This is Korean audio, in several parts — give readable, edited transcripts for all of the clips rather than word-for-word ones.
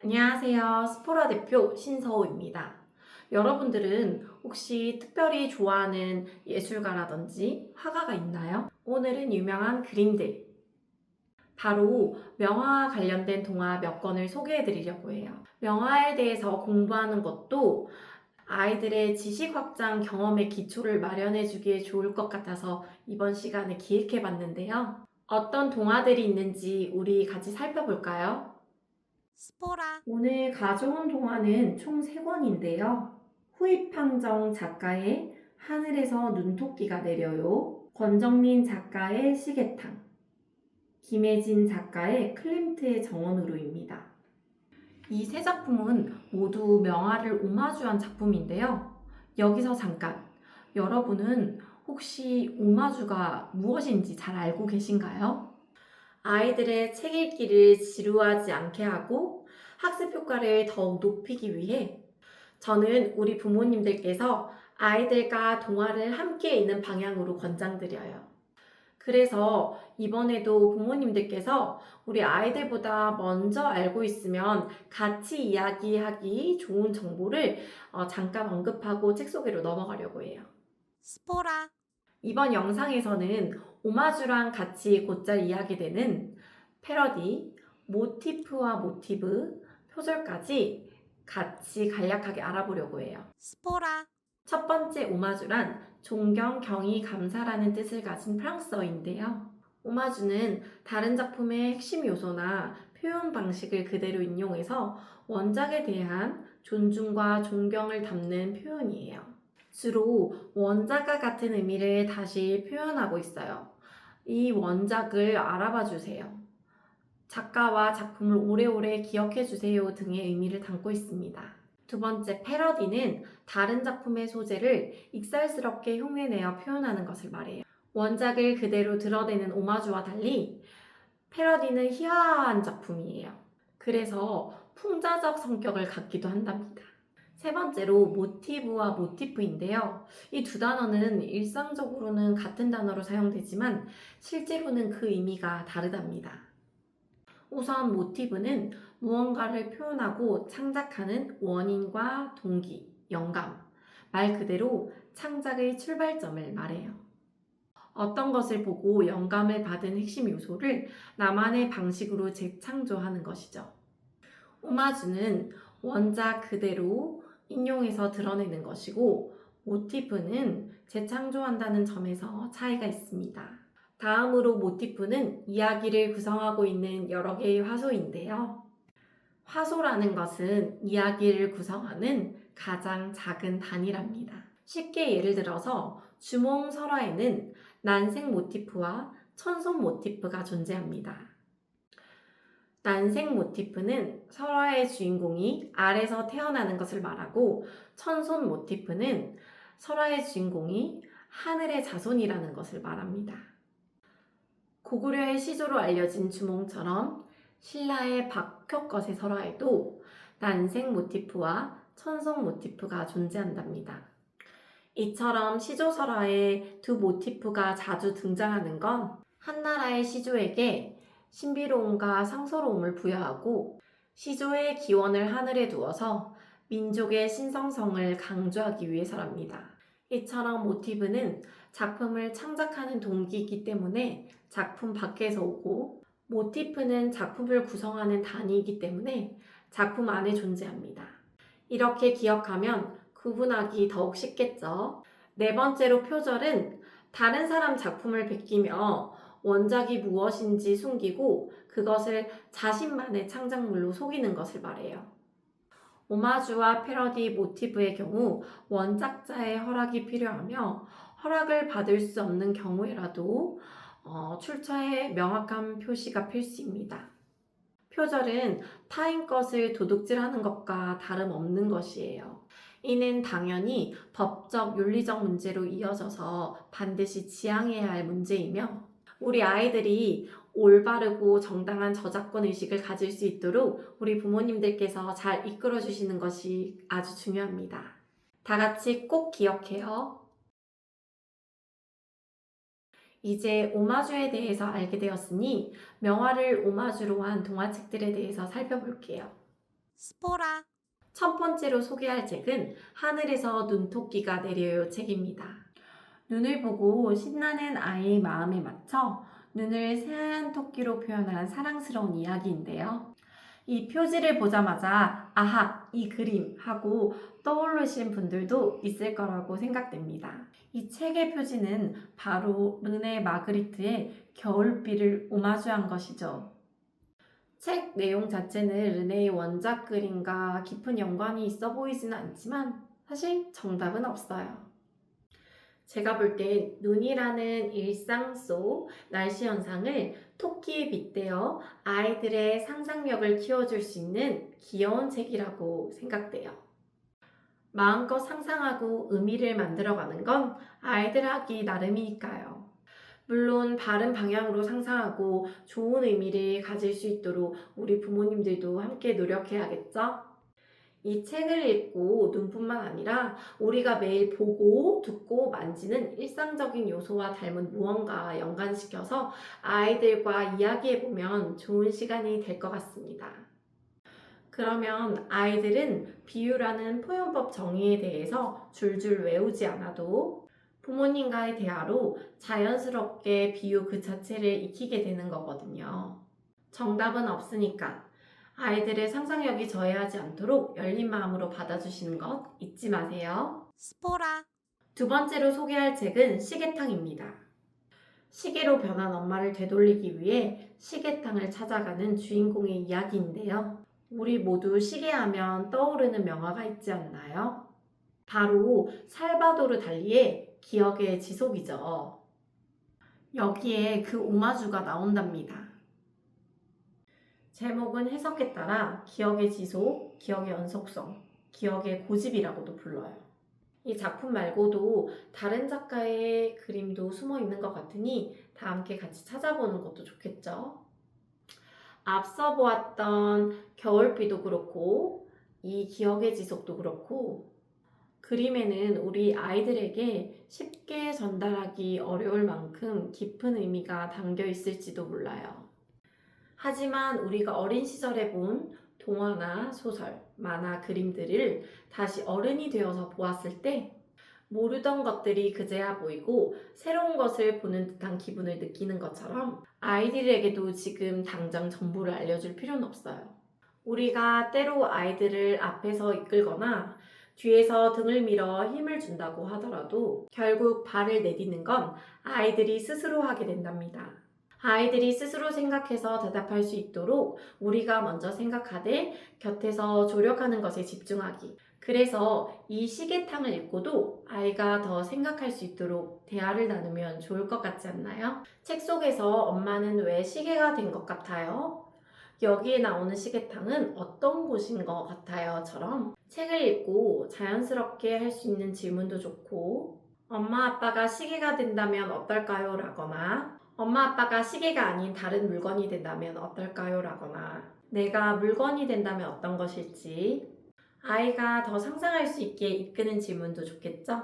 안녕하세요. 스포라 대표 신서우입니다. 여러분들은 혹시 특별히 좋아하는 예술가라든지 화가가 있나요? 오늘은 유명한 그림들, 바로 명화와 관련된 동화 몇 권을 소개해 드리려고 해요. 명화에 대해서 공부하는 것도 아이들의 지식 확장 경험의 기초를 마련해 주기에 좋을 것 같아서 이번 시간에 기획해 봤는데요. 어떤 동화들이 있는지 우리 같이 살펴볼까요? 스포라, 오늘 가져온 동화는 총 3권인데요. 후이팡정 작가의 하늘에서 눈토끼가 내려요. 권정민 작가의 시계탕, 김혜진 작가의 클림트의 정원으로입니다. 이 세 작품은 모두 명화를 오마주한 작품인데요. 여기서 잠깐, 여러분은 혹시 오마주가 무엇인지 잘 알고 계신가요? 아이들의 책 읽기를 지루하지 않게 하고 학습 효과를 더욱 높이기 위해 저는 우리 부모님들께서 아이들과 동화를 함께 읽는 방향으로 권장드려요. 그래서 이번에도 부모님들께서 우리 아이들보다 먼저 알고 있으면 같이 이야기하기 좋은 정보를 잠깐 언급하고 책 소개로 넘어가려고 해요. 스포라, 이번 영상에서는 오마주랑 같이 곧잘 이야기되는 패러디, 모티프와 모티브, 표절까지 같이 간략하게 알아보려고 해요. 스포라, 첫 번째 오마주란 존경, 경의, 감사라는 뜻을 가진 프랑스어인데요. 오마주는 다른 작품의 핵심 요소나 표현 방식을 그대로 인용해서 원작에 대한 존중과 존경을 담는 표현이에요. 주로 원작과 같은 의미를 다시 표현하고 있어요. 이 원작을 알아봐 주세요. 작가와 작품을 오래오래 기억해 주세요 등의 의미를 담고 있습니다. 두 번째, 패러디는 다른 작품의 소재를 익살스럽게 흉내내어 표현하는 것을 말해요. 원작을 그대로 드러내는 오마주와 달리 패러디는 희화한 작품이에요. 그래서 풍자적 성격을 갖기도 한답니다. 세 번째로 모티브와 모티프인데요. 이 두 단어는 일상적으로는 같은 단어로 사용되지만 실제로는 그 의미가 다르답니다. 우선 모티브는 무언가를 표현하고 창작하는 원인과 동기, 영감, 말 그대로 창작의 출발점을 말해요. 어떤 것을 보고 영감을 받은 핵심 요소를 나만의 방식으로 재창조하는 것이죠. 오마주는 원작 그대로 인용해서 드러내는 것이고, 모티프는 재창조한다는 점에서 차이가 있습니다. 다음으로 모티프는 이야기를 구성하고 있는 여러 개의 화소인데요. 화소라는 것은 이야기를 구성하는 가장 작은 단위랍니다. 쉽게 예를 들어서 주몽설화에는 난생 모티프와 천손 모티프가 존재합니다. 난생 모티프는 설화의 주인공이 알에서 태어나는 것을 말하고, 천손 모티프는 설화의 주인공이 하늘의 자손이라는 것을 말합니다. 고구려의 시조로 알려진 주몽처럼 신라의 박혁것의 설화에도 난생 모티프와 천손 모티프가 존재한답니다. 이처럼 시조 설화에 두 모티프가 자주 등장하는 건 한나라의 시조에게 신비로움과 상서로움을 부여하고 시조의 기원을 하늘에 두어서 민족의 신성성을 강조하기 위해서랍니다. 이처럼 모티브는 작품을 창작하는 동기이기 때문에 작품 밖에서 오고, 모티프는 작품을 구성하는 단위이기 때문에 작품 안에 존재합니다. 이렇게 기억하면 구분하기 더욱 쉽겠죠. 네 번째로 표절은 다른 사람 작품을 베끼며 원작이 무엇인지 숨기고 그것을 자신만의 창작물로 속이는 것을 말해요. 오마주와 패러디 모티브의 경우 원작자의 허락이 필요하며, 허락을 받을 수 없는 경우에라도 출처에 명확한 표시가 필수입니다. 표절은 타인 것을 도둑질하는 것과 다름없는 것이에요. 이는 당연히 법적, 윤리적 문제로 이어져서 반드시 지양해야 할 문제이며, 우리 아이들이 올바르고 정당한 저작권 의식을 가질 수 있도록 우리 부모님들께서 잘 이끌어 주시는 것이 아주 중요합니다. 다 같이 꼭 기억해요. 이제 오마주에 대해서 알게 되었으니 명화를 오마주로 한 동화책들에 대해서 살펴볼게요. 스포라, 첫 번째로 소개할 책은 하늘에서 눈토끼가 내려요 책입니다. 눈을 보고 신나는 아이의 마음에 맞춰 눈을 새하얀 토끼로 표현한 사랑스러운 이야기인데요. 이 표지를 보자마자 아하, 이 그림 하고 떠오르신 분들도 있을 거라고 생각됩니다. 이 책의 표지는 바로 르네 마그리트의 겨울비를 오마주한 것이죠. 책 내용 자체는 르네의 원작 그림과 깊은 연관이 있어 보이지는 않지만 사실 정답은 없어요. 제가 볼 땐 눈이라는 일상 속 날씨 현상을 토끼에 빗대어 아이들의 상상력을 키워줄 수 있는 귀여운 책이라고 생각돼요. 마음껏 상상하고 의미를 만들어가는 건 아이들 하기 나름이니까요. 물론 바른 방향으로 상상하고 좋은 의미를 가질 수 있도록 우리 부모님들도 함께 노력해야겠죠? 이 책을 읽고 눈뿐만 아니라 우리가 매일 보고 듣고 만지는 일상적인 요소와 닮은 무언가 연관시켜서 아이들과 이야기해보면 좋은 시간이 될 것 같습니다. 그러면 아이들은 비유라는 표현법 정의에 대해서 줄줄 외우지 않아도 부모님과의 대화로 자연스럽게 비유 그 자체를 익히게 되는 거거든요. 정답은 없으니까 아이들의 상상력이 저해하지 않도록 열린 마음으로 받아주시는 것 잊지 마세요. 스포라, 두 번째로 소개할 책은 시계탕입니다. 시계로 변한 엄마를 되돌리기 위해 시계탕을 찾아가는 주인공의 이야기인데요. 우리 모두 시계하면 떠오르는 명화가 있지 않나요? 바로 살바도르 달리의 기억의 지속이죠. 여기에 그 오마주가 나온답니다. 제목은 해석에 따라 기억의 지속, 기억의 연속성, 기억의 고집이라고도 불러요. 이 작품 말고도 다른 작가의 그림도 숨어 있는 것 같으니 다 함께 같이 찾아보는 것도 좋겠죠. 앞서 보았던 겨울비도 그렇고 이 기억의 지속도 그렇고 그림에는 우리 아이들에게 쉽게 전달하기 어려울 만큼 깊은 의미가 담겨 있을지도 몰라요. 하지만 우리가 어린 시절에 본 동화나 소설, 만화, 그림들을 다시 어른이 되어서 보았을 때 모르던 것들이 그제야 보이고 새로운 것을 보는 듯한 기분을 느끼는 것처럼 아이들에게도 지금 당장 전부를 알려줄 필요는 없어요. 우리가 때로 아이들을 앞에서 이끌거나 뒤에서 등을 밀어 힘을 준다고 하더라도 결국 발을 내딛는 건 아이들이 스스로 하게 된답니다. 아이들이 스스로 생각해서 대답할 수 있도록 우리가 먼저 생각하되 곁에서 조력하는 것에 집중하기. 그래서 이 시계탕을 읽고도 아이가 더 생각할 수 있도록 대화를 나누면 좋을 것 같지 않나요? 책 속에서 엄마는 왜 시계가 된 것 같아요? 여기에 나오는 시계탕은 어떤 곳인 것 같아요?처럼 책을 읽고 자연스럽게 할 수 있는 질문도 좋고 엄마 아빠가 시계가 된다면 어떨까요? 라거나 엄마 아빠가 시계가 아닌 다른 물건이 된다면 어떨까요? 라거나 내가 물건이 된다면 어떤 것일지 아이가 더 상상할 수 있게 이끄는 질문도 좋겠죠?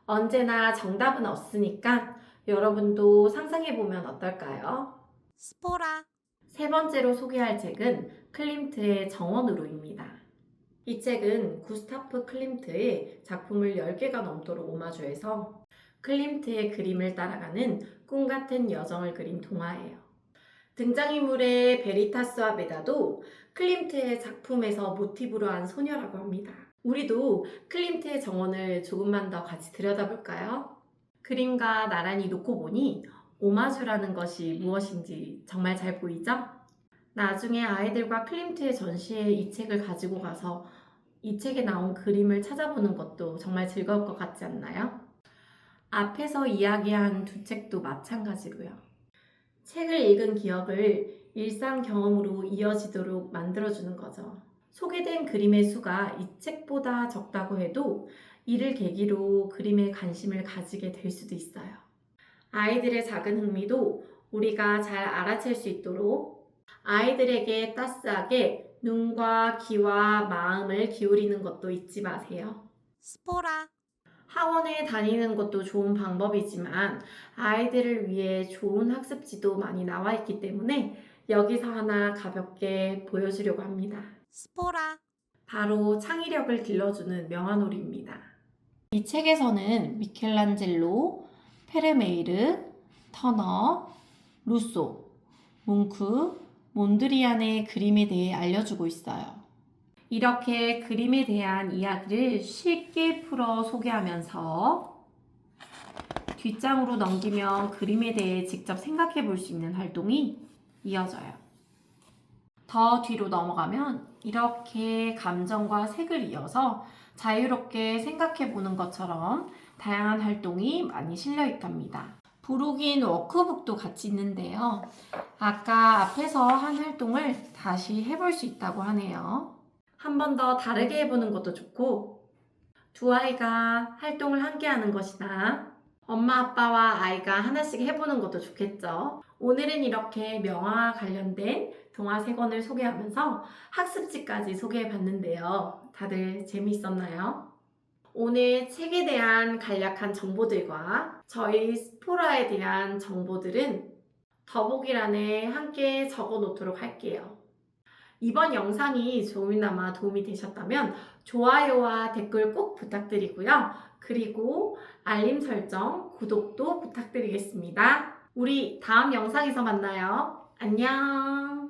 언제나 정답은 없으니까 여러분도 상상해보면 어떨까요? 스포라, 세 번째로 소개할 책은 클림트의 정원으로입니다. 이 책은 구스타프 클림트의 작품을 10개가 넘도록 오마주해서 클림트의 그림을 따라가는 꿈같은 여정을 그린 동화예요. 등장인물의 베리타스와 메다도 클림트의 작품에서 모티브로 한 소녀라고 합니다. 우리도 클림트의 정원을 조금만 더 같이 들여다볼까요? 그림과 나란히 놓고 보니 오마주라는 것이 무엇인지 정말 잘 보이죠? 나중에 아이들과 클림트의 전시회에 이 책을 가지고 가서 이 책에 나온 그림을 찾아보는 것도 정말 즐거울 것 같지 않나요? 앞에서 이야기한 두 책도 마찬가지고요. 책을 읽은 기억을 일상 경험으로 이어지도록 만들어주는 거죠. 소개된 그림의 수가 이 책보다 적다고 해도 이를 계기로 그림에 관심을 가지게 될 수도 있어요. 아이들의 작은 흥미도 우리가 잘 알아챌 수 있도록 아이들에게 따스하게 눈과 귀와 마음을 기울이는 것도 잊지 마세요. 스포라, 학원에 다니는 것도 좋은 방법이지만 아이들을 위해 좋은 학습지도 많이 나와 있기 때문에 여기서 하나 가볍게 보여주려고 합니다. 스포라, 바로 창의력을 길러주는 명화놀이입니다. 이 책에서는 미켈란젤로, 페르메이르, 터너, 루소, 뭉크, 몬드리안의 그림에 대해 알려주고 있어요. 이렇게 그림에 대한 이야기를 쉽게 풀어 소개하면서 뒷장으로 넘기면 그림에 대해 직접 생각해 볼 수 있는 활동이 이어져요. 더 뒤로 넘어가면 이렇게 감정과 색을 이어서 자유롭게 생각해 보는 것처럼 다양한 활동이 많이 실려 있답니다. 부록인 워크북도 같이 있는데요. 아까 앞에서 한 활동을 다시 해볼 수 있다고 하네요. 한 번 더 다르게 해보는 것도 좋고, 두 아이가 활동을 함께 하는 것이나 엄마 아빠와 아이가 하나씩 해보는 것도 좋겠죠. 오늘은 이렇게 명화와 관련된 동화 3권을 소개하면서 학습지까지 소개해봤는데요. 다들 재미있었나요? 오늘 책에 대한 간략한 정보들과 저희 스포라에 대한 정보들은 더보기란에 함께 적어 놓도록 할게요. 이번 영상이 조금이나마 도움이 되셨다면 좋아요와 댓글 꼭 부탁드리고요. 그리고 알림 설정, 구독도 부탁드리겠습니다. 우리 다음 영상에서 만나요. 안녕!